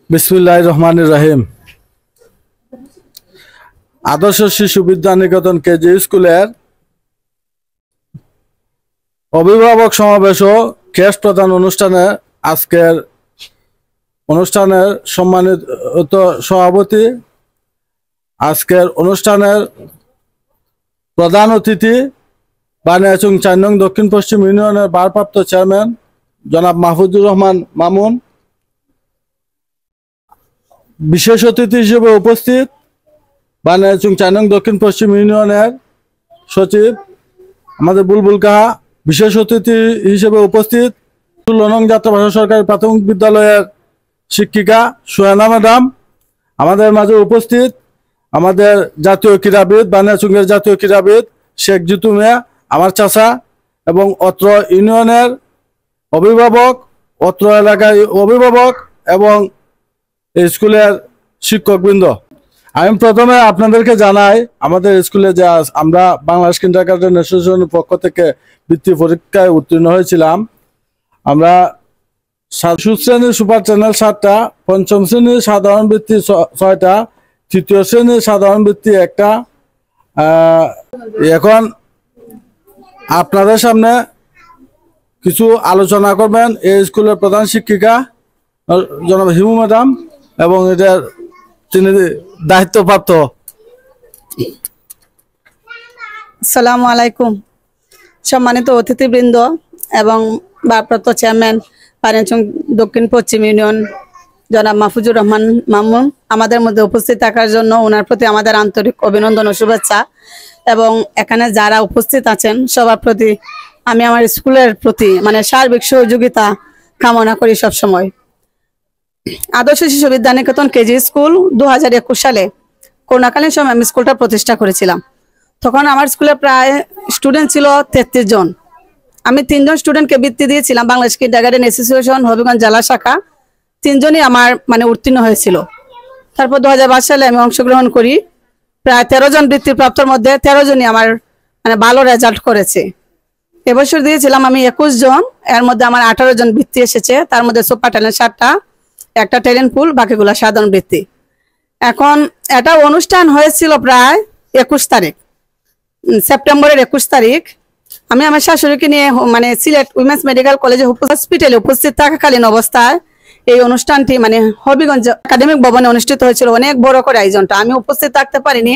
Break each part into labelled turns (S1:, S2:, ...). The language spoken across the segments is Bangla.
S1: বিসমিল্লাহির রহমানির রহিম। আদর্শ শিশু বিদ্যানিকেতন কেজি স্কুলের অভিভাবক সমাবেশ ও ক্রেস্ট প্রদান অনুষ্ঠানে আজকের অনুষ্ঠানের সম্মানিত সভাপতি, আজকের অনুষ্ঠানের প্রধান অতিথি বানিয়াচং ৪ নং দক্ষিণ পশ্চিম ইউনিয়নের ভারপ্রাপ্ত চেয়ারম্যান জনাব মাহফুজুর রহমান মামুন, বিশেষ অতিথি হিসেবে উপস্থিত বানিয়াচং ৪ নং দক্ষিণ পশ্চিম ইউনিয়নের সচিব আমাদের বুলবুল কাহা, বিশেষ অতিথি হিসেবে উপস্থিত ১৬ নং যাত্রাভাষা সরকারি প্রাথমিক বিদ্যালয়ের শিক্ষিকা সুহানা ম্যাডাম, আমাদের মাঝে উপস্থিত আমাদের জাতীয় ক্রীড়াবিদ, বানিয়াচংয়ের জাতীয় ক্রীড়াবিদ শেখ জিতু মিয়া আমার চাচা, এবং অত্র ইউনিয়নের অভিভাবক, অত্র এলাকায় অভিভাবক এবং স্কুলের শিক্ষকবৃন্দ। আমি প্রথমে আপনাদেরকে জানাই, আমাদের স্কুলে যে আমরা বাংলাদেশ কিন্ডারগার্টেন অ্যাসোসিয়েশনের পক্ষ থেকে বৃত্তি পরীক্ষায় উত্তীর্ণ হয়েছিলাম। আমরা শিশু শ্রেণীর সুপার চ্যানেল 7টা, পঞ্চম শ্রেণীর সাধারণ বৃত্তি 6টা, তৃতীয় শ্রেণীর সাধারণ বৃত্তি 1টা। এখন আপনাদের সামনে কিছু আলোচনা করবেন এই স্কুলের প্রধান শিক্ষিকা জনাব হিমু ম্যাডাম, এবং এটার তিনি দায়িত্বপ্রাপ্ত।
S2: আসসালামু আলাইকুম। সম্মানিত অতিথিবৃন্দ এবং ভারপ্রাপ্ত চেয়ারম্যান বানিয়াচং দক্ষিণ পশ্চিম ইউনিয়ন জনাব মাহফুজুর রহমান মামুন আমাদের মধ্যে উপস্থিত থাকার জন্য ওনার প্রতি আমাদের আন্তরিক অভিনন্দন ও শুভেচ্ছা, এবং এখানে যারা উপস্থিত আছেন সবার প্রতি আমি আমার স্কুলের প্রতি সার্বিক সহযোগিতা কামনা করি সবসময়। আদর্শ শিশু বিদ্যানিকেতন কেজি স্কুল 2021 সালে করোনাকালীন সময় আমি স্কুলটা প্রতিষ্ঠা করেছিলাম। তখন আমার স্কুলে প্রায় স্টুডেন্ট ছিল 33 জন। আমি 3 জন স্টুডেন্টকে বৃত্তি দিয়েছিলাম বাংলাদেশ কিন্ডারগার্টেন অ্যাসোসিয়েশন হবিগঞ্জ জেলা শাখা। 3 জনই আমার উত্তীর্ণ হয়েছিল। তারপর 2022 সালে আমি অংশগ্রহণ করি। প্রায় 13 জন বৃত্তিপ্রাপ্তর মধ্যে 13 জনই আমার ভালো রেজাল্ট করেছে। এবছর দিয়েছিলাম আমি 21 জন, এর মধ্যে আমার 18 জন বৃত্তি এসেছে। তার মধ্যে সুপার ট্যালেন্ট 7টা, একটা ট্যালেন্ট পুল, বাকিগুলো সাধারণ বৃত্তি। এখন এটা অনুষ্ঠান হয়েছিল প্রায় 21 তারিখ, সেপ্টেম্বরের 21 তারিখ। আমি আমার শাশুড়িকে নিয়ে সিলেট উইমেন্স মেডিকেল কলেজে হসপিটালে উপস্থিত থাকাকালীন অবস্থায় এই অনুষ্ঠানটি হবিগঞ্জ একাডেমিক ভবনে অনুষ্ঠিত হয়েছিল। অনেক বড় করে আয়োজনটা, আমি উপস্থিত থাকতে পারিনি,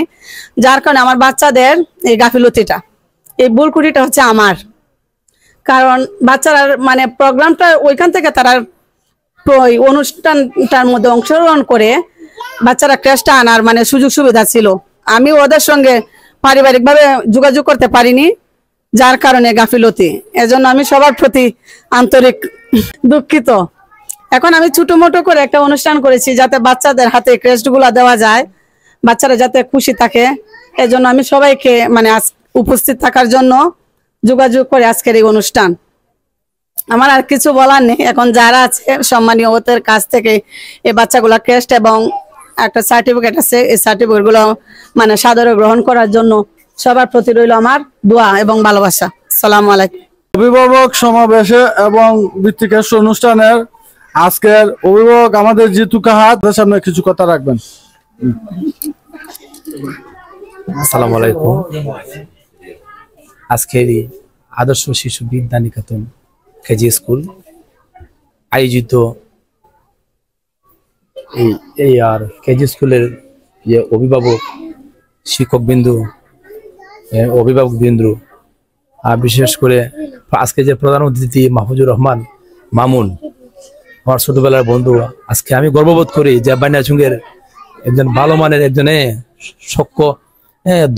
S2: যার কারণে আমার বাচ্চাদের এই গাফিলতিটা, এই ভুলকুটিটা হচ্ছে আমার। কারণ বাচ্চারা প্রোগ্রামটা ওইখান থেকে তারা অনুষ্ঠানটার মধ্যে অংশগ্রহণ করে বাচ্চারা ক্রেস্টটা আনার সুযোগ সুবিধা ছিল। আমি ওদের সঙ্গে পারিবারিকভাবে যোগাযোগ করতে পারিনি, যার কারণে গাফিলতি। এজন্য আমি সবার প্রতি আন্তরিক দুঃখিত। এখন আমি ছোট মোটো করে একটা অনুষ্ঠান করেছি যাতে বাচ্চাদের হাতে ক্রেস্টগুলো দেওয়া যায়, বাচ্চারা যাতে খুশি থাকে। এজন্য আমি সবাইকে উপস্থিত থাকার জন্য যোগাযোগ করে আজকের এই অনুষ্ঠান। আমার আর কিছু বলার নেই। এখন যারা আছে সম্মানীয় ওদের কাছ থেকে এই বাচ্চাগুলা ক্রেস্ট এবং একটা সার্টিফিকেট আছে, এই সার্টিফিকেট গুলো সাদরে গ্রহণ করার জন্য সবার প্রতি রইল আমার দোয়া এবং ভালোবাসা। আসসালামু আলাইকুম।
S1: অভিভাবক সমাবেশে এবং বৃত্তি ক্রেস্ট অনুষ্ঠানের আজকের অভিভাবক আমাদের জিতু কাহা, তার সামনে কিছু কথা রাখবেন।
S3: আসসালামু আলাইকুম। আজকের আদর্শ শিশু বিদ্যানিকেতন কেজি স্কুল আয়োজিত এই আর কেজি স্কুলের যে অভিভাবক শিক্ষক বিন্দু, অভিভাবক বিন্দু, বিশেষ করে আজকে যে প্রধান অতিথি মাহফুজুর রহমান মামুন, আমার ছোটবেলার বন্ধু, আজকে আমি গর্ববোধ করি যে বানিয়াচংয়ের একজন ভালো মানের একজন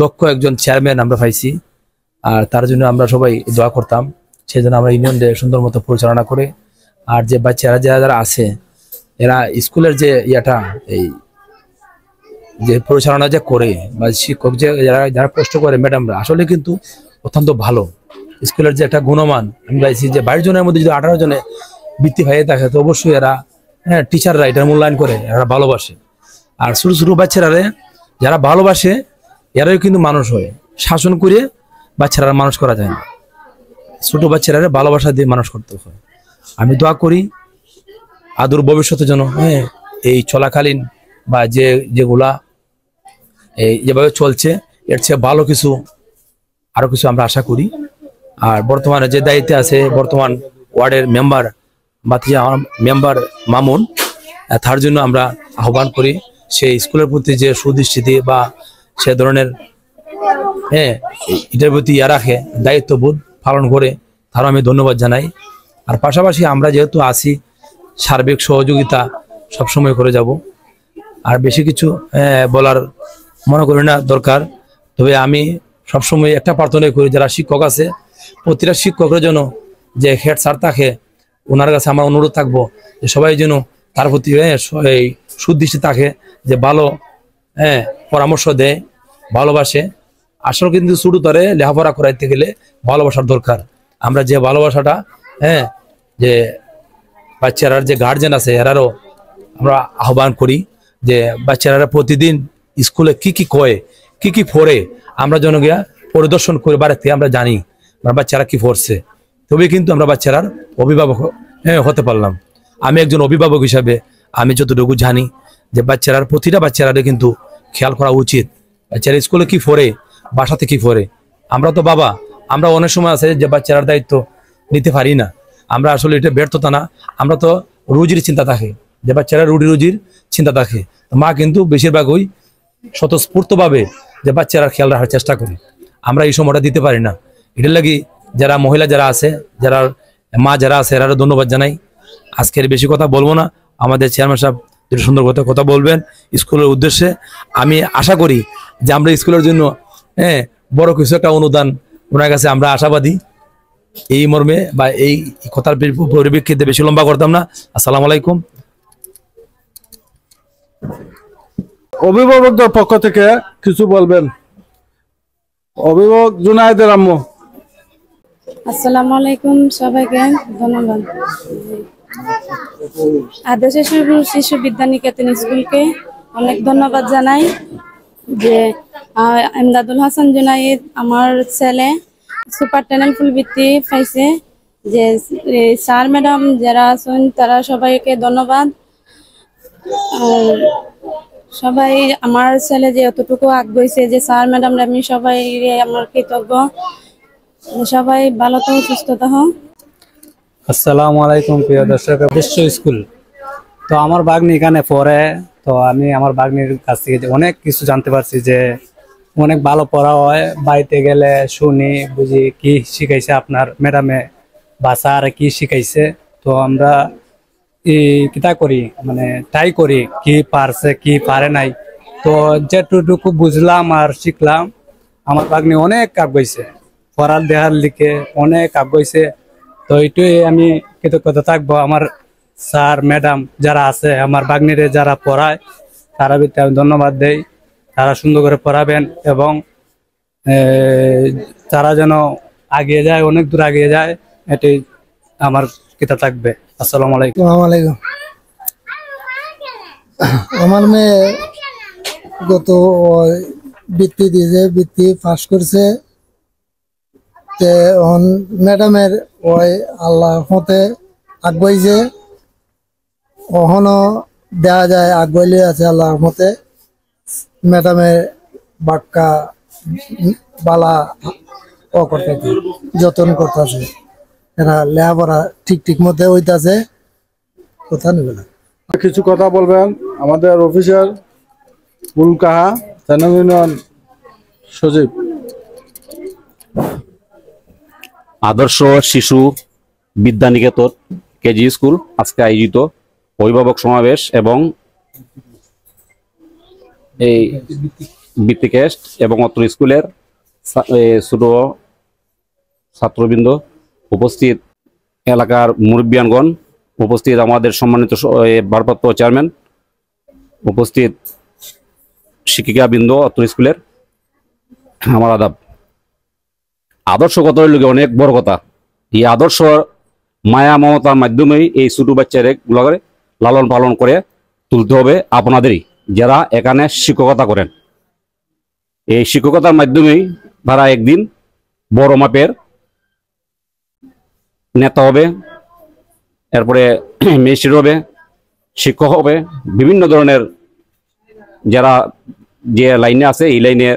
S3: দক্ষ একজন চেয়ারম্যান আমরা পাইছি। আর তার জন্য আমরা সবাই দোয়া করতাম, সেই জন্য আমরা ইউনিয়নকে সুন্দর মতো পরিচালনা করে। আর যে বাচ্চারা যারা আছে এরা স্কুলের যে এই যে পরিচালনা যে করে বা শিক্ষক যে যারা কষ্ট করে ম্যাডামরা, আসলে কিন্তু অত্যন্ত ভালো। স্কুলের যে একটা গুণমান আমি পাইছি যে 22 জনের মধ্যে যদি 18 জনে বৃত্তি হয়ে থাকে, তো অবশ্যই এরা টিচাররা এটার মূল্যায়ন করে, এরা ভালোবাসে। আর ছোট ছোট বাচ্চারা যারা ভালোবাসে এরাই কিন্তু মানুষ হয়। শাসন করে বাচ্চারা মানুষ করা যায় না, ছোট বাচ্চারা ভালোবাসা দিয়ে মানুষ করতে হয়। আমি দোয়া করি আদর ভবিষ্যতের জন্য এই চলাকালীন বা যেগুলা এই যেভাবে চলছে এর চেয়ে ভালো কিছু আরো কিছু আমরা আশা করি। আর বর্তমানে যে দায়িত্বে আছে বর্তমান ওয়ার্ডের মেম্বার মেম্বার মামুন, তার জন্য আমরা আহ্বান করি সেই স্কুলের প্রতি যে সুদৃষ্টিতে বা সে ধরনের এটার প্রতি রাখে, দায়িত্ববোধ পালন করে, তারও আমি ধন্যবাদ জানাই। আর পাশাপাশি আমরা যেহেতু আছি, সার্বিক সহযোগিতা সবসময় করে যাব। আর বেশি কিছু বলার মনে করি না দরকার। তবে আমি সবসময় একটা প্রার্থনা করি, যারা শিক্ষক আছে প্রতিটা শিক্ষকের জন্য যে হেড স্যার থাকে, ওনার কাছে আমার অনুরোধ থাকবো যে সবাই যেন তার প্রতি এই সুদৃষ্টি থাকে, যে ভালো পরামর্শ দেয়, ভালোবাসে। আসলে কিন্তু শুরু করে লেখাপড়া করাইতে গেলে ভালোবাসার দরকার। আমরা যে ভালোবাসাটা যে বাচ্চারা যে গার্জেন আছে এরারও আমরা আহ্বান করি যে বাচ্চারা প্রতিদিন স্কুলে কি কি কয়, কি কি পড়ে, আমরা যেন গিয়া পরিদর্শন করে বাড়িতে আমরা জানি আমার বাচ্চারা কি পড়ছে। তবে কিন্তু আমরা বাচ্চারার অভিভাবক হতে পারলাম। আমি একজন অভিভাবক হিসাবে আমি যতটুকু জানি যে বাচ্চারার প্রতিটা বাচ্চারা কিন্তু খেয়াল করা উচিত, বাচ্চারা স্কুলে কি পড়ে, বাসাতে কি পড়ে। আমরা তো বাবা, আমরা অনেক সময় আছে যে বাচ্চারার দায়িত্ব নিতে পারি না। আমরা আসলে এটা ব্যর্থতা না, আমরা তো রুজির চিন্তা থাকে, যে বাচ্চারা রুজির চিন্তা থাকে। মা কিন্তু বেশিরভাগই স্বতঃস্ফূর্তভাবে যে বাচ্চারা খেয়াল রাখার চেষ্টা করে, আমরা এই সময়টা দিতে পারি না। এটার লাগি যারা মহিলা যারা আছে, যারা মা যারা আছে, এরা ধন্যবাদ জানাই। আজকের বেশি কথা বলবো না, আমাদের চেয়ারম্যান সাহেব যেটা সুন্দর কথা বলবেন স্কুলের উদ্দেশ্যে। আমি আশা করি যে আমরা স্কুলের জন্য বড় কিছু একটা অনুদান ওনার কাছে আমরা আশাবাদী। এই মর্মে বা এই কথার পরিপ্রেক্ষিতে বেশি লম্বা করতাম না। আসসালামু আলাইকুম।
S1: অভিভাবকদের পক্ষ থেকে কিছু বলবেন, অভিভাবক জুনায়েদের আম্মু।
S4: আসসালামু আলাইকুম, সবাইকে ধন্যবাদ। আদর্শ শিশু বিদ্যা নিকেতন স্কুলকে অনেক ধন্যবাদ জানাই যে ইমদাদুল হাসান জুনায়েদ আমার ছেলে সুপারিনটেন্ডেন্ট ফুল বৃত্তি পাইছে। যে স্যার ম্যাডাম যারা আছেন তারা সবাইকে ধন্যবাদ। আর সবাই আমার ছেলে যে এতটুকু আগ্রহী যে স্যার ম্যাডাম আমি সবাই আমার কৃতজ্ঞ। সবাই ভালো থাকুন, সুস্থ থাকুন।
S5: আসসালামু আলাইকুম প্রিয় দর্শক। আদর্শ স্কুল তো আমার বাগ্নি এখানে পড়ে, তো আমি আমার বাগ্নির কাছ থেকে অনেক কিছু জানতে পারছি যে অনেক ভালো পড়া হয়। বাড়িতে গেলে শুনি বুঝি কি শিখাইছে আপনার ম্যাডামে বা স্যার কি শিখাইছে। তো আমরা কিতা করি মানে ট্রাই করি কি পারছে কি পারে নাই। তো যেটুকু বুঝলাম আর শিখলাম, আমার বাগ্নি অনেক আগাইছে, পড়ার দেহার লিখে অনেক আগাইছে। তো এইটাই আমি কৃতজ্ঞতা থাকবো আমার স্যার ম্যাডাম যারা আছে, আমার বাগ্নিরে যারা পড়ায় তারা ভিতরে আমি ধন্যবাদ দেই। তারা সুন্দর করে পড়াবেন এবং তারা যেন আগিয়ে যায়, অনেক দূর আগিয়ে যায়, এটাই আমার কিতা থাকবে। আসসালামু আলাইকুম।
S6: আসসালামু আলাইকুম। আমার মেয়ে গত বৃত্তি দিয়েছে, বৃত্তি পাস করছে। ম্যাডামের ওই আল্লাহ মতে আগুয়াইছে, ওহনো দেওয়া যায় আগুয়াইলে আছে আল্লাহর মতে। ম্যাডামের বাক্কা বালা ও করতেছে, যত্ন করতেছে, এরা লেখাপড়া ঠিক মতে হইতাছে, কথা নেবে না।
S1: কিছু কথা বলবেন আমাদের অফিসার বুলকাহা স্থানীয় ইউনিয়ন সচিব।
S7: আদর্শ শিশু বিদ্যানিকেতন কেজি স্কুল আজকে আয়োজিত অভিভাবক সমাবেশ এবং এই বৃত্তি টেস্ট এবং অত্র স্কুলের ছোট ছাত্রবৃন্দ উপস্থিত, এলাকার মুরব্বিয়ানগণ উপস্থিত, আমাদের সম্মানিত ভারপ্রাপ্ত চেয়ারম্যান উপস্থিত, শিক্ষিকাবৃন্দ অত্র স্কুলের, আমার আদাব। আদর্শ কথা হইল অনেক বড় কথা। এই আদর্শ মায়া মমতার মাধ্যমেই এই ছোট বাচ্চাগুলোকে লালন পালন করে তুলতে হবে আপনাদেরই, যারা এখানে শিক্ষকতা করেন। এই শিক্ষকতার মাধ্যমেই তারা একদিন বড় মাপের নেতা হবে, এরপরে ম্যাজিস্ট্রেট হবে, শিক্ষক হবে, বিভিন্ন ধরনের যারা যে লাইনে আছে এই লাইনে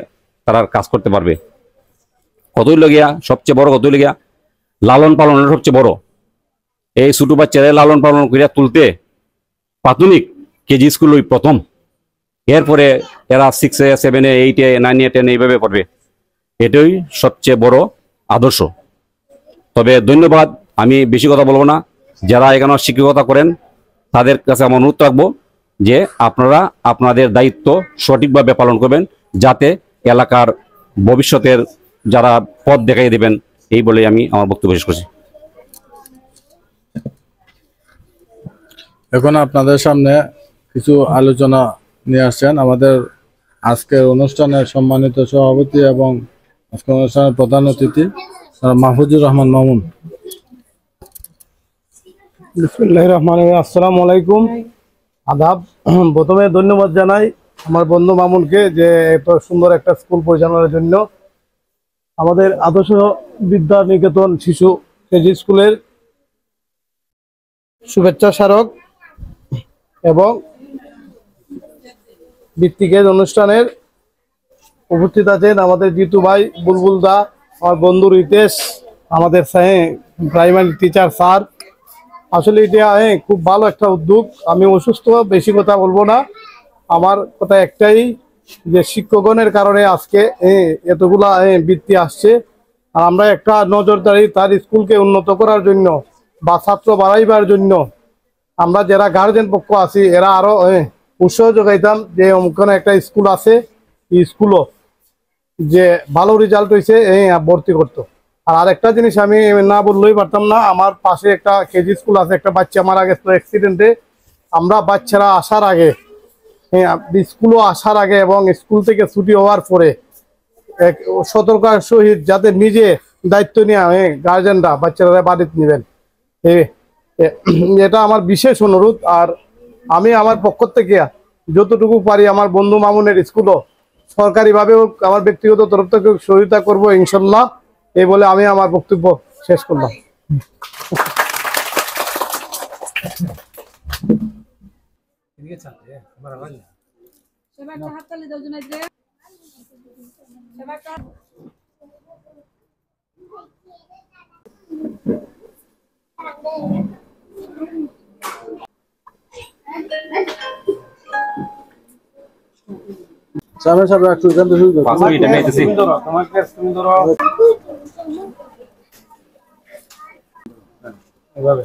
S7: তারা কাজ করতে পারবে। কতই লগিয়া সবচেয়ে বড়, কতই লগিয়া লালন পালনের সবচেয়ে বড়। এই ছোট বাচ্চাদের লালন পালন করিয়া তুলতে প্রাথমিক কেজি স্কুল ওই প্রথম, এরপরে এরা 6-এ 7-এ 8-এ 9-এ 10-এ এইভাবে পড়বে। এটাই সবচেয়ে বড় আদর্শ। তবে ধন্যবাদ, আমি বেশি কথা বলবো না। যারা এখানে শিক্ষকতা করেন তাদের কাছে আমার অনুরোধ রাখবো যে আপনারা আপনাদের দায়িত্ব সঠিকভাবে পালন করবেন, যাতে এলাকার ভবিষ্যতের যারা পথ দেখাই দেবেন, এই বলে আমি আমার বক্তব্য শেষ করছি।
S1: এখন আপনাদের সামনে কিছু আলোচনা নিয়ে আসছেন আমাদের আজকের অনুষ্ঠানের সম্মানিত সভাপতি এবং আজকের অনুষ্ঠানের প্রধান অতিথি মাহফুজুর রহমান মামুন।
S8: বিসমিল্লাহির রহমানির রহিম। আসসালামু আলাইকুম, আদাব। প্রথমে ধন্যবাদ জানাই আমার বন্ধু মামুনকে যে এত সুন্দর একটা স্কুল পরিচালনার জন্য। আমাদের আদর্শ বিদ্যা নিকেতন শিশু কেজি স্কুলের শুভেচ্ছা স্মারক এবং ভিত্তিকের অনুষ্ঠানের উপস্থিত আছেন আমাদের জিতু ভাই, বুলবুল দা, আমার বন্ধু রিতেশ, আমাদের প্রাইমারি টিচার স্যার। আসলে এটা খুব ভালো একটা উদ্যোগ। আমি অসুস্থ, বেশি কথা বলবো না। আমার কথা একটাই যে শিক্ষকগণের কারণে আজকে এতগুলা বৃত্তি আসছে। আর আমরা একটা নজরদারি তার স্কুলকে উন্নত করার জন্য বা ছাত্র বাড়াইবার জন্য আমরা যারা গার্জেন পক্ষ আছি এরা আরো উৎসাহ যোগাইতাম যে ওখানে একটা স্কুল আছে, এই স্কুলও যে ভালো রেজাল্ট হয়েছে ভর্তি করতো। আর আরেকটা জিনিস আমি না বললেই পারতাম না, আমার পাশে একটা কেজি স্কুল আছে, একটা বাচ্চা মারা গেছিল অ্যাক্সিডেন্টে। আমরা বাচ্চারা আসার আগে, স্কুলও আসার আগে এবং স্কুল থেকে ছুটি হওয়ার পরে এক সতর্কতার সহিত যাতে নিজে দায়িত্ব নিয়ে গার্জেনরা বাচ্চারা বাড়িতে নেবেন, এটা আমার বিশেষ অনুরোধ। আর আমি আমার পক্ষ থেকে যতটুকু পারি আমার বন্ধু মামুনের স্কুলও সরকারিভাবে হোক, আমার ব্যক্তিগত তরফ থেকে সহযোগিতা করবো ইনশাল্লাহ। এই বলে আমি আমার বক্তব্য শেষ করলাম।
S1: সামনে সামনে একটু এখান থেকে শুরু করো।
S7: 5 মিনিট আমি আইতেছি।
S1: এভাবে